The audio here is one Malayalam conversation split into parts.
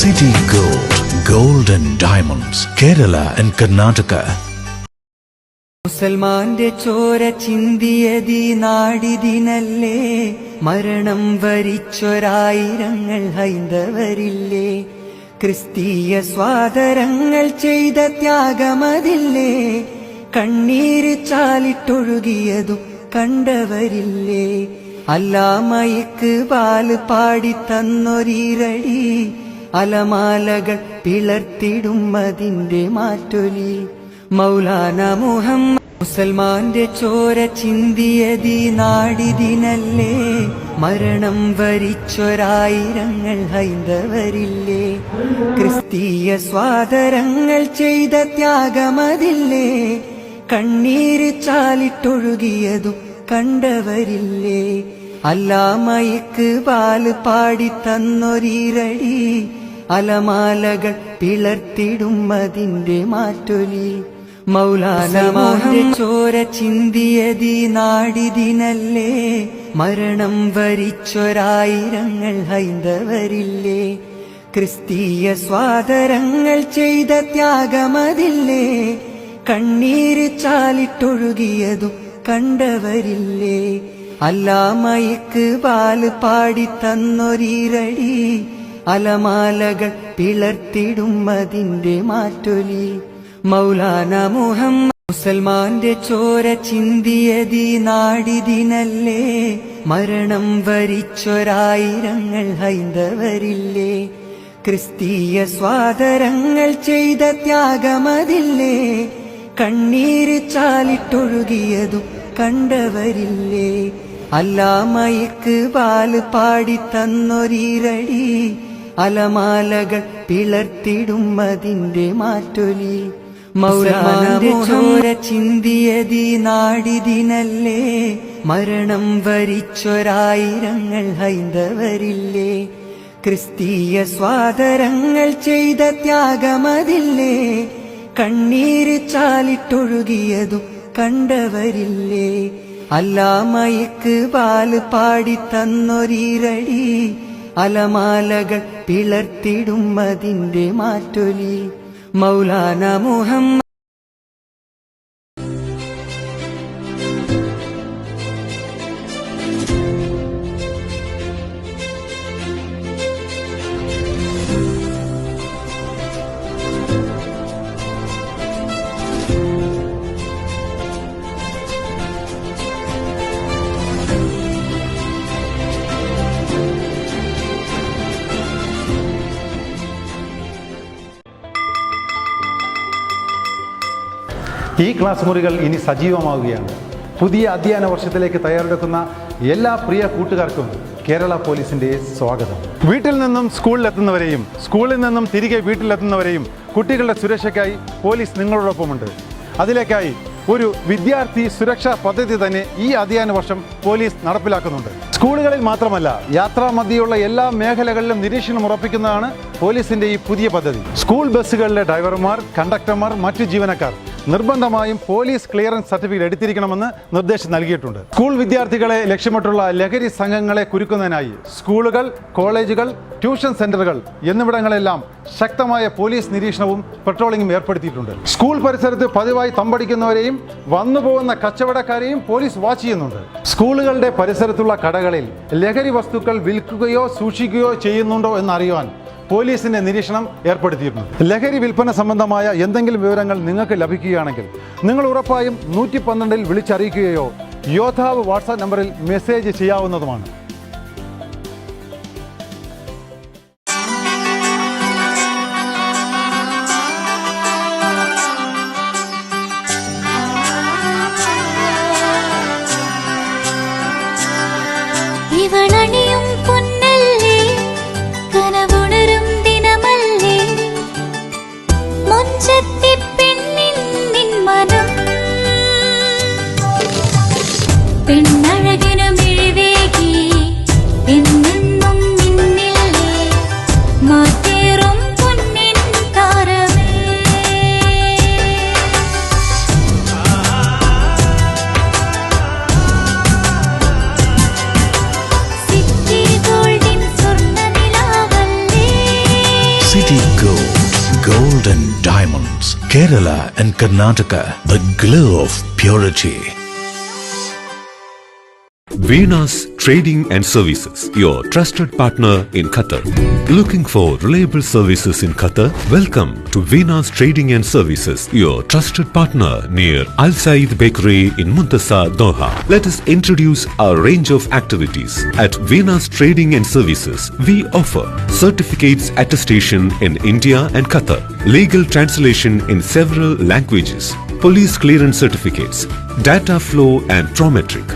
City Gold, Gold and Diamonds, Kerala and Karnataka. മുസൽമാന്റെ ചോര ചിന്തിയതി നാടിതിനല്ലേ, മരണം വരിച്ചൊരായിരങ്ങൾ ഹൈന്ദവരില്ലേ, ക്രിസ്തീയ സ്വാതരങ്ങൾ ചെയ്ത ത്യാഗമതില്ലേ, കണ്ണീര് ചാലിട്ടൊഴുകിയതും കണ്ടവരില്ലേ, അല്ലാമയ്ക്ക് പാല് പാടി തന്നൊരീരടി, അലമാലകൾ പിളർത്തിടും അതിന്റെ മാറ്റൊലി. മൗലാന മുഹമ്മദ് മുസൽമാന്റെ ചോര ചിന്തിയതി നാടിതിനല്ലേ, മരണം വരിച്ചൊരായിരങ്ങൾ ഹൈന്ദവരില്ലേ, ക്രിസ്തീയ സ്വാതരങ്ങൾ ചെയ്ത ത്യാഗമതില്ലേ, കണ്ണീര് ചാലിട്ടൊഴുകിയതും കണ്ടവരില്ലേ, അല്ലാമയ്ക്ക് പാല് പാടി തന്നൊരീരടി, അലമാലകൾ പിളർത്തിടും അതിന്റെ മാറ്റൊലി. മൗലാന മുഹമ്മദ് ചോര ചിന്തിയതി നാടിതിനല്ലേ, മരണം വരിച്ചൊരായിരങ്ങൾ ഹൈന്ദവരില്ലേ, ക്രിസ്തീയ സ്വാതരങ്ങൾ ചെയ്ത ത്യാഗമതില്ലേ, കണ്ണീര് ചാലിട്ടൊഴുകിയതും കണ്ടവരില്ലേ, അല്ലാമയ്ക്ക് പാല് പാടി തന്നൊരീരടി, അലമാലകൾ പിളർത്തിടും അതിന്റെ മാറ്റൊലി. മൗലാന മുഹമ്മദ് മുസൽമാന്റെ ചോര ചിന്തിയതി നാടിതിനല്ലേ, മരണം വരിച്ചൊരായിരങ്ങൾ ഹൈന്ദവരില്ലേ, ക്രിസ്തീയ സ്വാതരങ്ങൾ ചെയ്ത ത്യാഗമതില്ലേ, കണ്ണീര് ചാലിട്ടൊഴുകിയതും കണ്ടവരില്ലേ, അല്ലാമയ്ക്ക് പാല് പാടി തന്നൊരീരടി, അലമാലകൾ പിളർത്തിടും അതിന്റെ മാറ്റൊലി. മൗലാന്റെ ചോര ചിന്തിയതി നാടിതിനല്ലേ, മരണം വരിച്ചൊരായിരങ്ങൾ ഹൈന്ദവരില്ലേ, ക്രിസ്തീയ സ്വാതരങ്ങൾ ചെയ്ത ത്യാഗമതില്ലേ, കണ്ണീര് ചാലിട്ടൊഴുകിയതും കണ്ടവരില്ലേ, അല്ലാമയ്ക്ക് പാല് പാടി തന്നൊരീരടി, അലമാലകൾ പിളർത്തിടും അതിന്റെ മാറ്റൊലി. മൗലാന മുഹമ്മദ് ഈ ക്ലാസ് മുറികൾ ഇനി സജീവമാവുകയാണ്. പുതിയ അധ്യയന വർഷത്തിലേക്ക് തയ്യാറെടുക്കുന്ന എല്ലാ പ്രിയ കൂട്ടുകാർക്കും കേരള പോലീസിൻ്റെ സ്വാഗതം. വീട്ടിൽ നിന്നും സ്കൂളിലെത്തുന്നവരെയും സ്കൂളിൽ നിന്നും തിരികെ വീട്ടിലെത്തുന്നവരെയും കുട്ടികളുടെ സുരക്ഷയ്ക്കായി പോലീസ് നിങ്ങളോടൊപ്പമുണ്ട്. അതിലേക്കായി ഒരു വിദ്യാർത്ഥി സുരക്ഷാ പദ്ധതി തന്നെ ഈ അധ്യയന വർഷം പോലീസ് നടപ്പിലാക്കുന്നുണ്ട്. സ്കൂളുകളിൽ മാത്രമല്ല, യാത്രാമധ്യയുള്ള എല്ലാ മേഖലകളിലും നിരീക്ഷണം ഉറപ്പിക്കുന്നതാണ് പോലീസിൻ്റെ ഈ പുതിയ പദ്ധതി. സ്കൂൾ ബസ്സുകളിലെ ഡ്രൈവർമാർ, കണ്ടക്ടർമാർ, മറ്റു ജീവനക്കാർ നിർബന്ധമായും പോലീസ് ക്ലിയറൻസ് സർട്ടിഫിക്കറ്റ് എടുത്തിരിക്കണമെന്ന് നിർദ്ദേശം നൽകിയിട്ടുണ്ട്. സ്കൂൾ വിദ്യാർത്ഥികളെ ലക്ഷ്യമിട്ടുള്ള ലഹരി സംഘങ്ങളെ കുരുക്കുന്നതിനായി സ്കൂളുകൾ, കോളേജുകൾ, ട്യൂഷൻ സെന്ററുകൾ എന്നിവിടങ്ങളെല്ലാം ശക്തമായ പോലീസ് നിരീക്ഷണവും പെട്രോളിംഗും ഏർപ്പെടുത്തിയിട്ടുണ്ട്. സ്കൂൾ പരിസരത്ത് പതിവായി തമ്പടിക്കുന്നവരെയും വന്നുപോകുന്ന കച്ചവടക്കാരെയും പോലീസ് വാച്ച് ചെയ്യുന്നുണ്ട്. സ്കൂളുകളുടെ പരിസരത്തുള്ള കടകളിൽ ലഹരി വസ്തുക്കൾ വിൽക്കുകയോ സൂക്ഷിക്കുകയോ ചെയ്യുന്നുണ്ടോ എന്നറിയുവാൻ പോലീസിന്റെ നിരീക്ഷണം ഏർപ്പെടുത്തിയിരുന്നു. ലഹരി വിൽപ്പന സംബന്ധമായ എന്തെങ്കിലും വിവരങ്ങൾ നിങ്ങൾക്ക് ലഭിക്കുകയാണെങ്കിൽ നിങ്ങൾ ഉറപ്പായും 112 വിളിച്ചറിയിക്കുകയോ യോദ്ധാവ് വാട്സാപ്പ് നമ്പറിൽ message ചെയ്യാവുന്നതുമാണ്. പെണ്ണഴകിനു മിഴിവേകി City Gold and Diamonds, Kerala and Karnataka, the glow of purity. Venus Trading and Services, your trusted partner in Qatar. Looking for reliable services in Qatar? Welcome to Venus Trading and Services, your trusted partner near Al Said Bakery in Muntasa, Doha. Let us introduce our range of activities. At Venus Trading and Services, we offer certificates attestation in India and Qatar, legal translation in several languages, police clearance certificates, data flow and Prometric,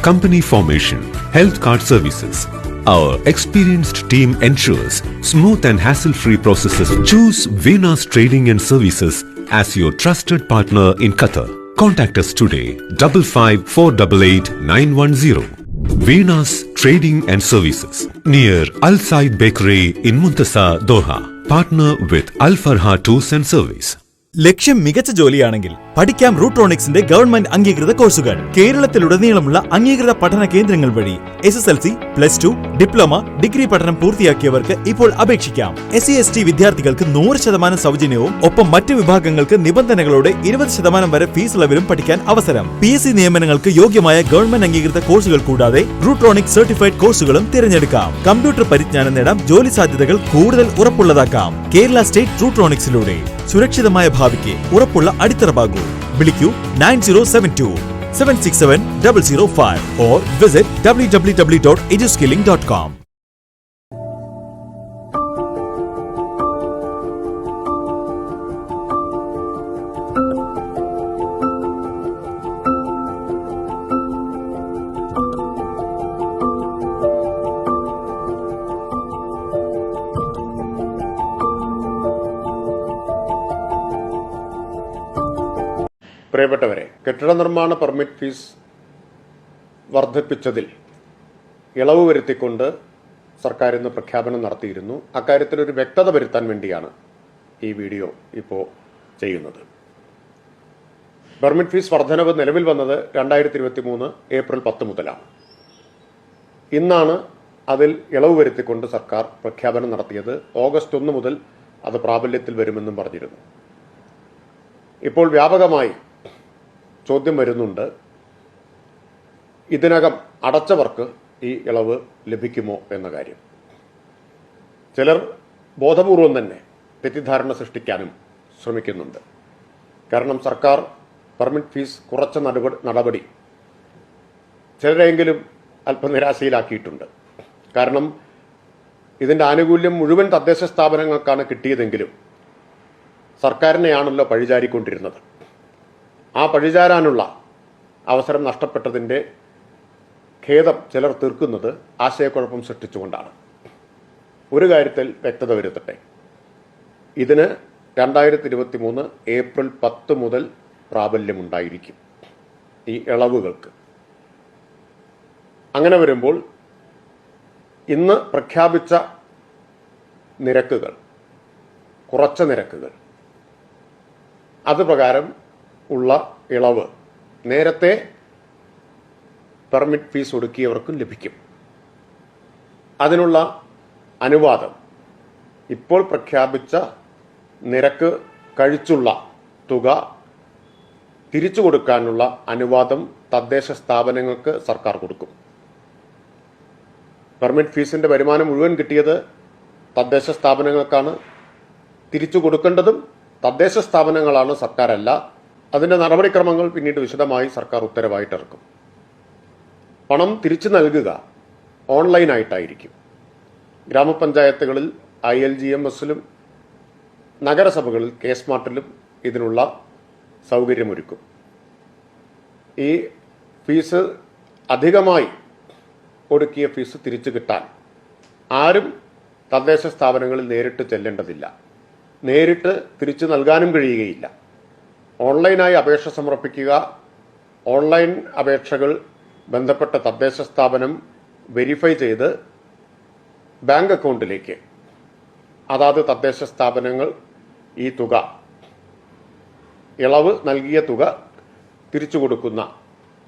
company formation, health card services. Our experienced team ensures smooth and hassle-free processes. Choose Venus Trading and Services as your trusted partner in Qatar. Contact us today, 55 488 910. Venus Trading and Services, near Al Said Bakery in Muntasa, Doha. Partner with Al Farha Tours and Service. ലക്ഷ്യം മികച്ച ജോലിയാണെങ്കിൽ പഠിക്കാം റൂട്രോണിക്സിന്റെ ഗവൺമെന്റ് അംഗീകൃത കോഴ്സുകൾ. കേരളത്തിലുടനീളമുള്ള അംഗീകൃത പഠന കേന്ദ്രങ്ങൾ വഴി SSLC, +2, ഡിപ്ലോമ, ഡിഗ്രി പഠനം പൂർത്തിയാക്കിയവർക്ക് ഇപ്പോൾ അപേക്ഷിക്കാം. SC/ST വിദ്യാർത്ഥികൾക്ക് 100% സൗജന്യവും ഒപ്പം മറ്റ് വിഭാഗങ്ങൾക്ക് നിബന്ധനകളോടെ 20% വരെ ഫീസ് ഇളവിലും പഠിക്കാൻ അവസരം. PSC നിയമനങ്ങൾക്ക് യോഗ്യമായ ഗവൺമെന്റ് അംഗീകൃത കോഴ്സുകൾ കൂടാതെ റൂട്രോണിക്സ് സർട്ടിഫൈഡ് കോഴ്സുകളും തിരഞ്ഞെടുക്കാം. കമ്പ്യൂട്ടർ പരിജ്ഞാനം നേടാം, ജോലി സാധ്യതകൾ കൂടുതൽ ഉറപ്പുള്ളതാക്കാം. കേരള സ്റ്റേറ്റ് റൂട്രോണിക്സിലൂടെ സുരക്ഷിതമായ ഭാവിക്ക് ഉറപ്പുള്ള അടിത്തറ. വിളിക്കൂ 9072 767 005 or visit www.eduskilling.com. പ്രിയപ്പെട്ടവരെ, കെട്ടിട നിർമ്മാണ പെർമിറ്റ് ഫീസ് വർദ്ധിപ്പിച്ചതിൽ ഇളവ് വരുത്തിക്കൊണ്ട് സർക്കാർ ഇന്ന് പ്രഖ്യാപനം നടത്തിയിരുന്നു. അക്കാര്യത്തിൽ ഒരു വ്യക്തത വരുത്താൻ വേണ്ടിയാണ് ഈ വീഡിയോ ഇപ്പോൾ ചെയ്യുന്നത്. പെർമിറ്റ് ഫീസ് വർധനവ് നിലവിൽ വന്നത് 2023 ഏപ്രിൽ 10 മുതലാണ്. ഇന്നാണ് അതിൽ ഇളവ് വരുത്തിക്കൊണ്ട് സർക്കാർ പ്രഖ്യാപനം നടത്തിയത്. ഓഗസ്റ്റ് 1 മുതൽ അത് പ്രാബല്യത്തിൽ വരുമെന്നും പറഞ്ഞിരുന്നു. ഇപ്പോൾ വ്യാപകമായി ചോദ്യം വരുന്നുണ്ട്, ഇതിനകം അടച്ചവർക്ക് ഈ ഇളവ് ലഭിക്കുമോ എന്ന കാര്യം. ചിലർ ബോധപൂർവം തന്നെ തെറ്റിദ്ധാരണ സൃഷ്ടിക്കാനും ശ്രമിക്കുന്നുണ്ട്. കാരണം സർക്കാർ പെർമിറ്റ് ഫീസ് കുറച്ച നടപടി ചിലരെങ്കിലും അല്പം നിരാശയിലാക്കിയിട്ടുണ്ട്. കാരണം ഇതിൻ്റെ ആനുകൂല്യം മുഴുവൻ തദ്ദേശ സ്ഥാപനങ്ങൾക്കാണ് കിട്ടിയതെങ്കിലും സർക്കാരിനെയാണല്ലോ പഴിചാരിക്കൊണ്ടിരുന്നത്. ആ പഴിചാരാനുള്ള അവസരം നഷ്ടപ്പെട്ടതിൻ്റെ ഖേദം ചിലർ തീർക്കുന്നത് ആശയക്കുഴപ്പം സൃഷ്ടിച്ചുകൊണ്ടാണ്. ഒരു കാര്യത്തിൽ വ്യക്തത വരുത്തട്ടെ, ഇതിന് 2023 ഏപ്രിൽ 10 മുതൽ പ്രാബല്യമുണ്ടായിരിക്കും ഈ ഇളവുകൾക്ക്. അങ്ങനെ വരുമ്പോൾ ഇന്ന് പ്രഖ്യാപിച്ച നിരക്കുകൾ, കുറച്ച നിരക്കുകൾ, അത് പ്രകാരം ഉള്ള ഇളവ് നേരത്തെ പെർമിറ്റ് ഫീസ് ഒടുക്കിയവർക്കും ലഭിക്കും. അതിനുള്ള അനുവാദം ഇപ്പോൾ പ്രഖ്യാപിച്ച നിരക്ക് കഴിച്ചുള്ള തുക തിരിച്ചു കൊടുക്കാനുള്ള അനുവാദം തദ്ദേശ സ്ഥാപനങ്ങൾക്ക് സർക്കാർ കൊടുക്കും. പെർമിറ്റ് ഫീസിന്റെ വരുമാനം മുഴുവൻ കിട്ടിയത് തദ്ദേശ സ്ഥാപനങ്ങൾക്കാണ്. തിരിച്ചു കൊടുക്കേണ്ടതും തദ്ദേശ സ്ഥാപനങ്ങളാണ്, സർക്കാരല്ല. അതിൻ്റെ നടപടിക്രമങ്ങൾ പിന്നീട് വിശദമായി സർക്കാർ ഉത്തരവായിട്ടിറക്കും. പണം തിരിച്ചു നൽകുക ഓൺലൈനായിട്ടായിരിക്കും. ഗ്രാമപഞ്ചായത്തുകളിൽ ILGMSലും നഗരസഭകളിൽ KSmartലും ഇതിനുള്ള സൗകര്യമൊരുക്കും. ഈ ഫീസ് അധികമായി ഒടുക്കിയ ഫീസ് തിരിച്ചു കിട്ടാൻ ആരും തദ്ദേശ സ്ഥാപനങ്ങളിൽ നേരിട്ട് ചെല്ലേണ്ടതില്ല. നേരിട്ട് തിരിച്ചു നൽകാനും കഴിയുകയില്ല. ഓൺലൈനായി അപേക്ഷ സമർപ്പിക്കുക. ഓൺലൈൻ അപേക്ഷകൾ ബന്ധപ്പെട്ട തദ്ദേശ സ്ഥാപനം വെരിഫൈ ചെയ്ത് ബാങ്ക് അക്കൗണ്ടിലേക്ക് അതാത് തദ്ദേശ സ്ഥാപനങ്ങൾ ഈ തുക, ഇളവ് നൽകിയ തുക തിരിച്ചു കൊടുക്കുന്ന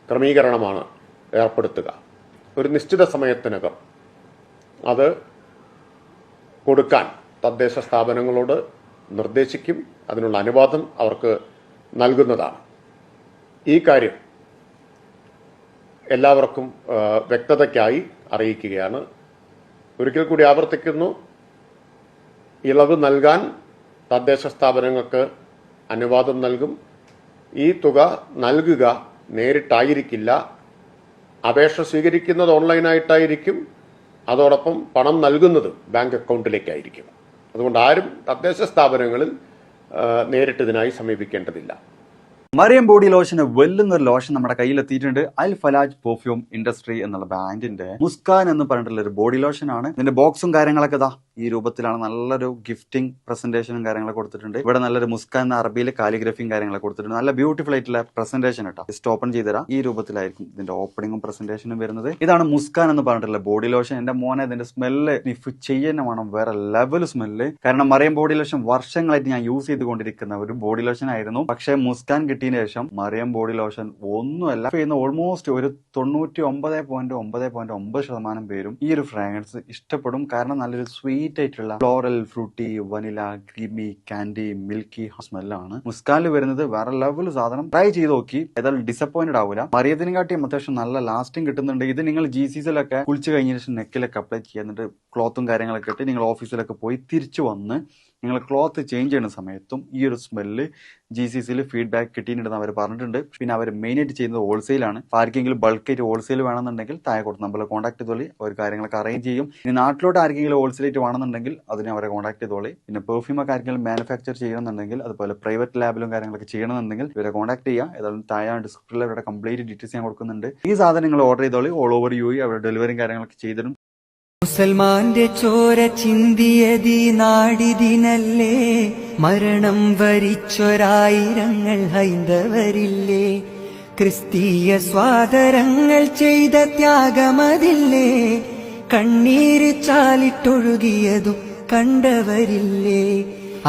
ക്രമീകരണമാണ് ഏർപ്പെടുത്തുക. ഒരു നിശ്ചിത സമയത്തിനകം അത് കൊടുക്കാൻ തദ്ദേശ സ്ഥാപനങ്ങളോട് നിർദ്ദേശിക്കും, അതിനുള്ള അനുവാദം അവർക്ക് നൽകുന്നതാണ്. ഈ കാര്യം എല്ലാവർക്കും വ്യക്തതയ്ക്കായി അറിയിക്കുകയാണ്. ഒരിക്കൽ കൂടി ആവർത്തിക്കുന്നു, ഇളവ് നൽകാൻ തദ്ദേശ സ്ഥാപനങ്ങൾക്ക് അനുവാദം നൽകും. ഈ തുക നൽകുക നേരിട്ടായിരിക്കില്ല, അപേക്ഷ സ്വീകരിക്കുന്നത് ഓൺലൈനായിട്ടായിരിക്കും, അതോടൊപ്പം പണം നൽകുന്നത് ബാങ്ക് അക്കൗണ്ടിലേക്കായിരിക്കും. അതുകൊണ്ട് ആരും തദ്ദേശ സ്ഥാപനങ്ങളിൽ നേരിട്ട് ഇതിനായി സമീപിക്കേണ്ടതില്ല. മറിയം ബോഡി ലോഷന് വെല്ലുന്ന ഒരു ലോഷൻ നമ്മുടെ കയ്യിൽ എത്തിയിട്ടുണ്ട്. അൽ ഫലാജ് പെർഫ്യൂം ഇൻഡസ്ട്രി എന്നുള്ള ബ്രാൻഡിന്റെ മുസ്കാൻ എന്ന് പറഞ്ഞിട്ടുള്ള ഒരു ബോഡി ലോഷൻ ആണ്. ഇതിന്റെ ബോക്സും കാര്യങ്ങളൊക്കെ ഇതാ ഈ രൂപത്തിലാണ്. നല്ലൊരു ഗിഫ്റ്റിംഗ് പ്രസന്റേഷനും കാര്യങ്ങളൊക്കെ കൊടുത്തിട്ടുണ്ട്. ഇവിടെ നല്ലൊരു മുസ്കാൻ എന്ന അറബിയിൽ കാലിഗ്രഫിയും കാര്യങ്ങളൊക്കെ കൊടുത്തിട്ടുണ്ട്. നല്ല ബ്യൂട്ടിഫുൾ ആയിട്ടുള്ള പ്രസന്റേഷൻ കേട്ടോ. ജസ്റ്റ് ഓപ്പൺ ചെയ്തുതരാം. ഈ രൂപത്തിലായിരിക്കും ഇതിന്റെ ഓപ്പണിംഗും പ്രസന്റേഷനും വരുന്നത്. ഇതാണ് മുസ്കാൻ എന്ന് പറഞ്ഞിട്ടുള്ള ബോഡി ലോഷൻ. എന്റെ മോനെ ഇതിന്റെ സ്മെല്ല് സ്നിഫ് ചെയ്യുന്ന വേണം, വേറെ ലെവൽ സ്മെല്ല്. കാരണം മറിയം ബോഡി ലോഷൻ വർഷങ്ങളായിട്ട് ഞാൻ യൂസ് ചെയ്തുകൊണ്ടിരിക്കുന്ന ഒരു ബോഡി ലോഷൻ ആയിരുന്നു. പക്ഷേ മുസ്കാൻ കിട്ടിയതിന് ശേഷം മറിയം ബോഡി ലോഷൻ ഒന്നുമല്ല ചെയ്യുന്ന ഓൾമോസ്റ്റ് ഒരു 99.9% പേരും ഈ ഒരു ഫ്രാഗ്രൻസ് ഇഷ്ടപ്പെടും. കാരണം നല്ലൊരു സ്വീറ്റ് ആയിട്ടുള്ള floral, fruity, vanilla, creamy, candy, milky സ്മെല്ലാണ് മുസ്കാനിൽ വരുന്നത്. വേറെ ലെവൽ സാധനം. ട്രൈ ചെയ്ത് നോക്കി, ഏതായാലും ഡിസപ്പോയിന്റഡ് ആവില്ല. മറിയത്തിനെ കാട്ടിയും അത്യാവശ്യം നല്ല ലാസ്റ്റിംഗ് കിട്ടുന്നുണ്ട്. ഇത് നിങ്ങൾ GCCയിലൊക്കെ കുളിച്ച് കഴിഞ്ഞ ശേഷം നെക്കിലൊക്കെ അപ്ലൈ ചെയ്യുന്നുണ്ട്. ക്ലോത്തും കാര്യങ്ങളൊക്കെ ഇട്ട് നിങ്ങൾ ഓഫീസിലൊക്കെ പോയി തിരിച്ചു വന്ന് നിങ്ങൾ ക്ലോത്ത് ചേഞ്ച് ചെയ്യുന്ന സമയത്തും ഈ ഒരു സ്മെല്ല് GCCയിൽ ഫീഡ്ബാക്ക് കിട്ടിയിട്ടുണ്ടെന്ന് അവർ പറഞ്ഞിട്ടുണ്ട്. പിന്നെ അവർ മെയിനായിട്ട് ചെയ്യുന്നത് ഹോൾസെയിലാണ്. ആർക്കെങ്കിലും ബൾക്കായിട്ട് ഹോൾസെയിൽ വേണമെന്നുണ്ടെങ്കിൽ താഴെ കൊടുത്ത് നമ്മളെ കോൺടാക്ട് ചെയ്തോളി, അവർ കാര്യങ്ങളൊക്കെ അറേഞ്ച് ചെയ്യും. ഇനി നാട്ടിലോട്ട് ആർക്കെങ്കിലും ഹോൾസെയിലായിട്ട് വേണമെന്നുണ്ടെങ്കിൽ അതിനെ അവരെ കോൺടാക്ട് ചെയ്തോളി. പിന്നെ പെർഫ്യൂം ഒക്കെ ആർക്കെങ്കിലും മാനുഫാക്ചർ ചെയ്യണമെന്നുണ്ടെങ്കിൽ, അതുപോലെ പ്രൈവറ്റ് ലാബിലും കാര്യങ്ങളൊക്കെ ചെയ്യണമെന്നുണ്ടെങ്കിൽ ഇവരെ കോൺടാക്ട് ചെയ്യുക. ഏതായാലും താഴെ ഡിസ്ക്രിപ്ഷനിൽ അവരുടെ കംപ്ലീറ്റ് ഡീറ്റെയിൽസ് ഞാൻ കൊടുക്കുന്നുണ്ട്. ഈ സാധനങ്ങൾ ഓർഡർ ചെയ്തോളി. ഓൾ ഓവർ UAE അവരുടെ ഡെലിവറിയും കാര്യങ്ങളൊക്കെ ചെയ്തിടും. മുസൽമാന്റെ ചോര ചിന്തിയതി നാടിതിനല്ലേ, മരണം വരിച്ചൊരായിരങ്ങൾ ഹൈന്ദവരില്ലേ, ക്രിസ്തീയ സ്വാതരങ്ങൾ ചെയ്ത ത്യാഗമതില്ലേ, കണ്ണീര് ചാലിട്ടൊഴുകിയതും കണ്ടവരില്ലേ,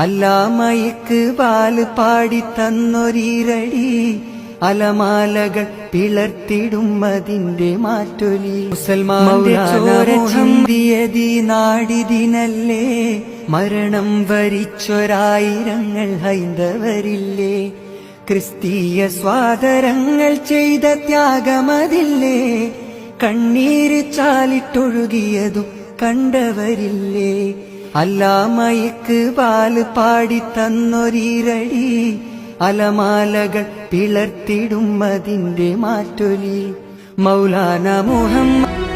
അല്ലാമയ്ക്ക് പാല് പാടി തന്നൊരീരടി, അലമാലകൾ പിളർത്തിടും അതിന്റെ മാറ്റൊലി. മുസൽമാന്റെ ചോര ചിന്തിയതി നാടിതിനല്ലേ, മരണം വരിച്ചൊരായിരങ്ങൾ ഹൈന്ദവരില്ലേ, ക്രിസ്തീയ സ്വാതരങ്ങൾ ചെയ്ത ത്യാഗമതില്ലേ, കണ്ണീര് ചാലിട്ടൊഴുകിയതും കണ്ടവരില്ലേ, അല്ലാമയ്ക്ക് പാല് പാടി തന്നൊരീരടി, അലമാലകൾ പിളർത്തിടും അതിന്റെ മാറ്റൊലി. മൗലാന മുഹമ്മദ്